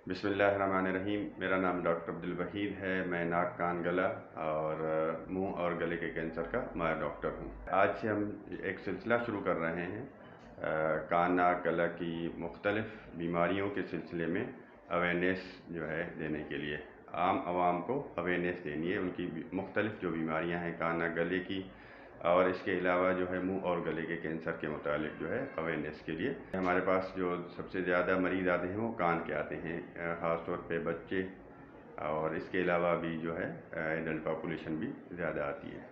बिस्मिल्लाहिर्रहमानिर्रहीम। मेरा नाम डॉक्टर अब्दुल वहीद है। मैं नाक कान गला और मुंह और गले के कैंसर का माहिर डॉक्टर हूँ। आज से हम एक सिलसिला शुरू कर रहे हैं कान नाक गला की मुख्तलिफ बीमारियों के सिलसिले में अवेयरनेस जो है देने के लिए आम आवाम को अवेयरनेस देनी है। उनकी मुख्तलिफ जो बीमारियाँ हैं कान नाक गले की और इसके अलावा जो है मुंह और गले के कैंसर के मुतालिक जो है अवेयरनेस के लिए हमारे पास जो सबसे ज़्यादा मरीज़ आते हैं वो कान के आते हैं, ख़ास तौर पे बच्चे, और इसके अलावा भी जो है एडल्ट पॉपुलेशन भी ज़्यादा आती है।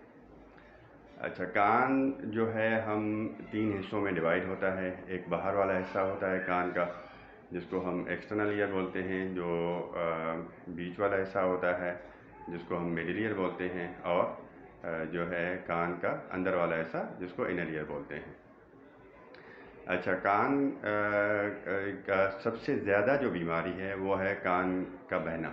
अच्छा, कान जो है हम 3 हिस्सों में डिवाइड होता है। एक बाहर वाला हिस्सा होता है कान का जिसको हम एक्सटर्नल ईयर बोलते हैं, जो बीच वाला हिस्सा होता है जिसको हम मिडिल ईयर बोलते हैं, और जो है कान का अंदर वाला हिस्सा जिसको इनर ईयर बोलते हैं। अच्छा, कान का सबसे ज़्यादा जो बीमारी है वो है कान का बहना,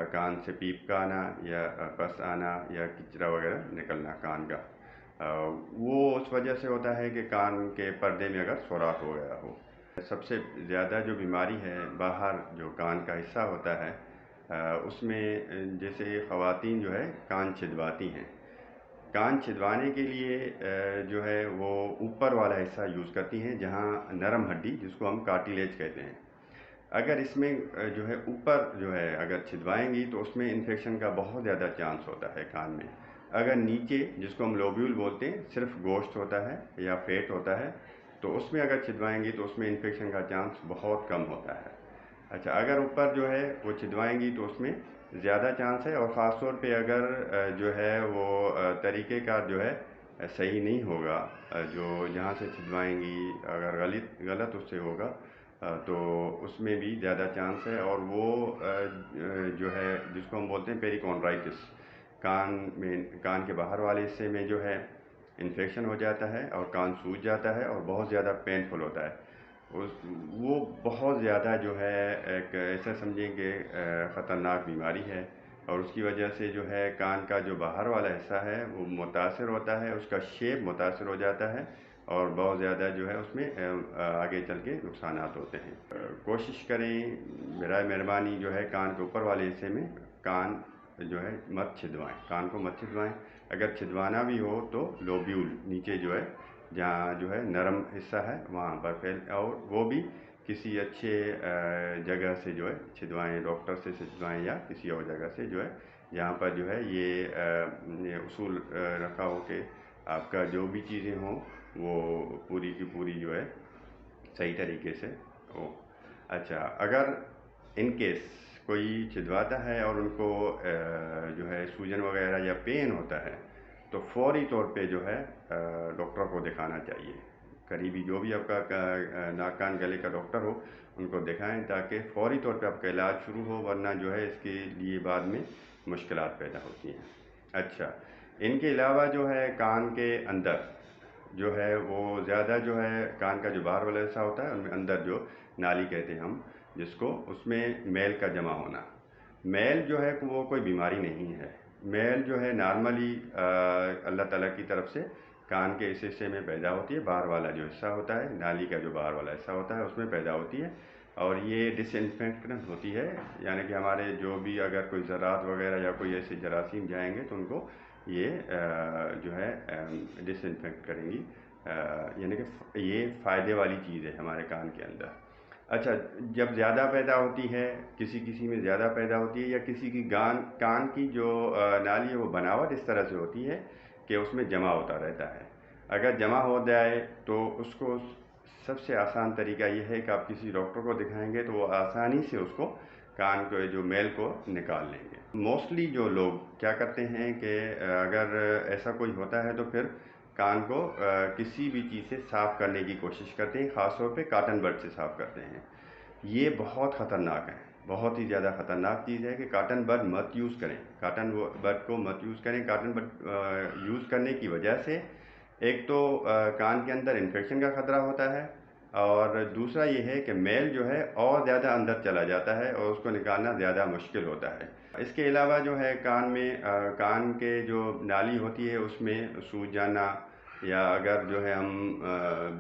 कान से पीप का आना या पस आना या किचरा वगैरह निकलना कान का। वो उस वजह से होता है कि कान के पर्दे में अगर सुराख हो गया हो। सबसे ज़्यादा जो बीमारी है बाहर जो कान का हिस्सा होता है उसमें जैसे ख़वातीन जो है कान छिदवाती हैं। कान छिदवाने के लिए जो है वो ऊपर वाला हिस्सा यूज़ करती हैं जहाँ नरम हड्डी जिसको हम कार्टिलेज कहते हैं। अगर इसमें जो है ऊपर जो है अगर छिदवाएंगी तो उसमें इन्फेक्शन का बहुत ज़्यादा चांस होता है कान में। अगर नीचे जिसको हम लोब्यूल बोलते हैं सिर्फ गोश्त होता है या फेट होता है तो उसमें अगर छिदवाएंगी तो उसमें इन्फेक्शन का चांस बहुत कम होता है। अच्छा, अगर ऊपर जो है वो छिदवाएंगी तो उसमें ज़्यादा चांस है, और ख़ास तौर पे अगर जो है वो तरीक़ेकार जो है सही नहीं होगा, जो जहाँ से छिदवाएंगी अगर गलत उससे होगा तो उसमें भी ज़्यादा चांस है। और वो जो है जिसको हम बोलते हैं पेरिकॉन्ड्राइटिस, कान के बाहर वाले हिस्से में जो है इन्फेक्शन हो जाता है और कान सूज जाता है और बहुत ज़्यादा पेनफुल होता है। वो बहुत ज़्यादा जो है एक ऐसा समझें कि ख़तरनाक बीमारी है, और उसकी वजह से जो है कान का जो बाहर वाला हिस्सा है वो मुतासर होता है, उसका शेप मुतासर हो जाता है और बहुत ज़्यादा जो है उसमें आगे चल के नुकसानात होते हैं। कोशिश करें बराए मेहरबानी जो है कान के ऊपर वाले हिस्से में कान जो है मत छिदवाएँ, कान को मत छिदवाएँ। अगर छिदवाना भी हो तो लोब्यूल नीचे जो है जहाँ जो है नरम हिस्सा है वहाँ पर फैल, और वो भी किसी अच्छे जगह से जो है छिदवाएँ, डॉक्टर से छिदवाएँ या किसी और जगह से जो है जहाँ पर जो है ये उसूल रखा हो कि आपका जो भी चीज़ें हों वो पूरी की पूरी जो है सही तरीके से हो। अच्छा, अगर इन केस कोई छिदवाता है और उनको जो है सूजन वगैरह या पेन होता है तो फौरी तौर पे जो है डॉक्टर को दिखाना चाहिए। करीबी जो भी आपका नाक कान गले का डॉक्टर हो उनको दिखाएं ताकि फौरी तौर पे आपका इलाज शुरू हो, वरना जो है इसके लिए बाद में मुश्किलात पैदा होती हैं। अच्छा, इनके अलावा जो है कान के अंदर जो है वो ज़्यादा जो है कान का जो बाहर वाला हिस्सा होता है उनमें अंदर जो नाली कहते हैं हम जिसको, उसमें मैल का जमा होना। मैल जो है वो कोई बीमारी नहीं है। मैल जो है नॉर्मली अल्लाह ताला की तरफ से कान के इस हिस्से में पैदा होती है, बाहर वाला जो हिस्सा होता है नाली का जो बाहर वाला हिस्सा होता है उसमें पैदा होती है, और ये डिसइंफेक्टेंट होती है। यानी कि हमारे जो भी अगर कोई ज़रात वगैरह या कोई ऐसे जरासीम जाएंगे तो उनको ये जो है डिसइंफेक्ट करेंगी। यानी कि ये फ़ायदे वाली चीज़ है हमारे कान के अंदर। अच्छा, जब ज़्यादा पैदा होती है, किसी किसी में ज़्यादा पैदा होती है, या किसी की कान की जो नाली है वो बनावट इस तरह से होती है कि उसमें जमा होता रहता है। अगर जमा हो जाए तो उसको सबसे आसान तरीका ये है कि आप किसी डॉक्टर को दिखाएंगे तो वो आसानी से उसको कान को जो मैल को निकाल लेंगे। मोस्टली जो लोग क्या करते हैं कि अगर ऐसा कोई होता है तो फिर कान को किसी भी चीज़ से साफ़ करने की कोशिश करते हैं, ख़ास तौर पे कॉटन बड से साफ़ करते हैं। ये बहुत ख़तरनाक है, बहुत ही ज़्यादा ख़तरनाक चीज़ है कि कॉटन बड मत यूज़ करें, कॉटन बड को मत यूज़ करें। कॉटन बड यूज़ करने की वजह से एक तो कान के अंदर इन्फेक्शन का ख़तरा होता है, और दूसरा ये है कि मैल जो है और ज़्यादा अंदर चला जाता है और उसको निकालना ज़्यादा मुश्किल होता है। इसके अलावा जो है कान के जो नाली होती है उसमें सूज जाना یا اگر جو ہے ہم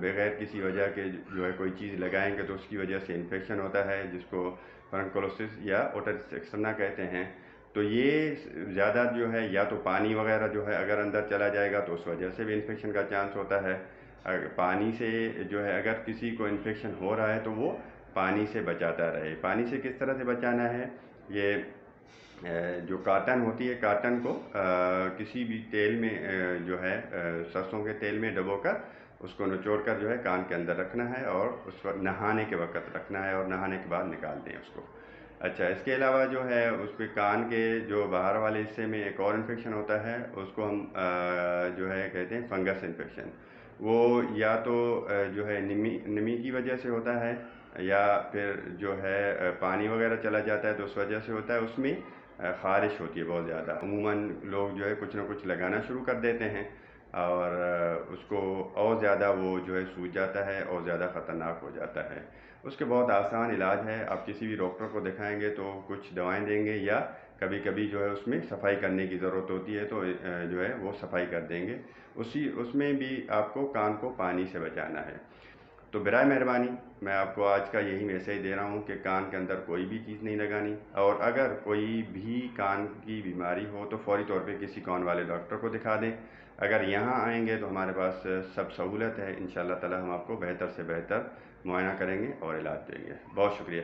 بغیر کسی وجہ کے جو ہے کوئی چیز لگائیں گے تو اس کی وجہ سے انفیکشن ہوتا ہے، جس کو فرنکولوسس یا اوٹیٹس ایکسٹرنا کہتے ہیں. تو یہ زیادہ جو ہے یا تو پانی وغیرہ جو ہے اگر اندر چلا جائے گا تو اس وجہ سے بھی انفیکشن کا چانس ہوتا ہے. پانی سے جو ہے اگر کسی کو انفیکشن ہو رہا ہے تو وہ پانی سے بچاتا رہے. پانی سے کس طرح سے بچانا ہے؟ یہ جو کاٹن ہوتی ہے، کاٹن کو کسی بھی تیل میں جو ہے سرسوں کے تیل میں ڈبو کر اس کو نچوڑ کر جو ہے کان کے اندر رکھنا ہے، اور اس وقت نہانے کے وقت رکھنا ہے، اور نہانے کے بعد نکال دیں اس کو. اچھا، اس کے علاوہ جو ہے اس پہ کان کے جو باہر والے حصے میں ایک اور انفیکشن ہوتا ہے، اس کو ہم جو ہے کہتے ہیں فنگس انفیکشن. وہ یا تو جو ہے نمی کی وجہ سے ہوتا ہے، یا پھر جو ہے پانی وغیرہ چلا جاتا ہے تو اس وجہ سے ہوتا ہے. اس میں خارش ہوتی ہے بہت زیادہ. عموماً لوگ جو ہے کچھ نہ کچھ لگانا شروع کر دیتے ہیں، اور اس کو اور زیادہ وہ جو ہے سوج جاتا ہے اور زیادہ خطرناک ہو جاتا ہے. اس کے بہت آسان علاج ہے. آپ کسی بھی ڈاکٹر کو دکھائیں گے تو کچھ دوائیں دیں گے، یا کبھی کبھی جو ہے اس میں صفائی کرنے کی ضرورت ہوتی ہے تو جو ہے وہ صفائی کر دیں گے. اس میں بھی آپ کو کان کو پانی سے بچانا ہے. تو برائے مہربانی میں آپ کو آج کا یہی میسیج دے رہا ہوں کہ کان کے اندر کوئی بھی چیز نہیں لگانی، اور اگر کوئی بھی کان کی بیماری ہو تو فوری طور پہ کسی کان والے ڈاکٹر کو دکھا دیں. اگر یہاں آئیں گے تو ہمارے پاس سب سہولت ہے. انشاءاللہ تعالی ہم آپ کو بہتر سے بہتر معائنہ کریں گے اور علاج دیں گے. بہت شکریہ.